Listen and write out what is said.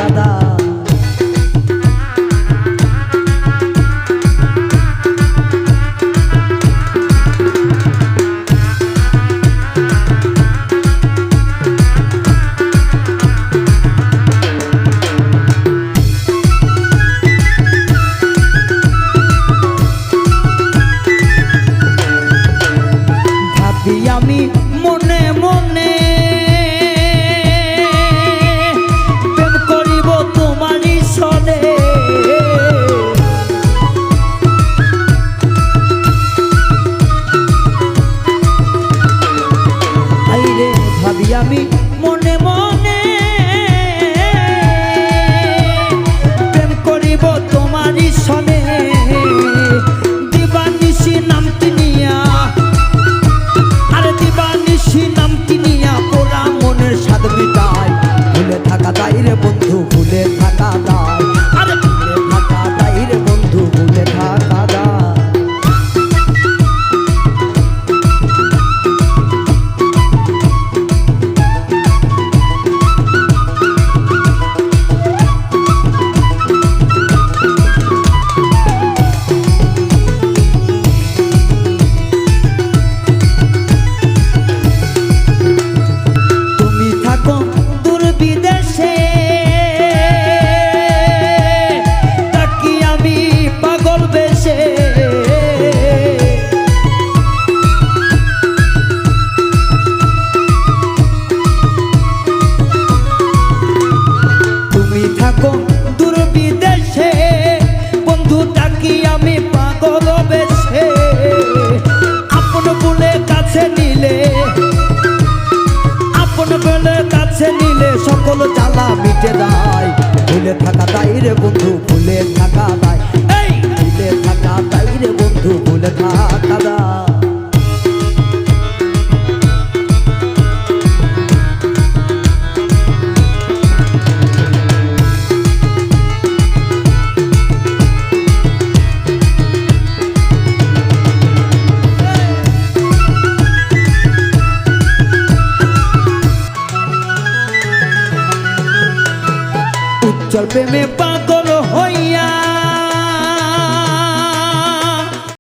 থাকা দায়। আমি মনে মনে প্রেম করিব তোমারই সনে, আইরে ভাবি আমি মনে মনে প্রেম করিব তোমারই সনে। দিবানিশি নামটি নিয়া পোড়া মনের স্বাদ মিটাই, ভুলে থাকা দায় রে বন্ধু ভুলে থাকা দায়, আরে ভুলে থাকা দায় রে বন্ধু ভুলে থাকা দায়। দূর বিদেশে বন্ধু ডাকি আমি পাগল বেশে, আপন বলে কাছে নিলে, আপন বলে কাছে নিলে সকল জ্বালা মিটে যায়। ভুলে থাকা দায় রে বন্ধু ভুলে থাকা দায়, এই ভুলে থাকা দায় রে বন্ধু ভুলে থাকা দায়। চল প্রেমে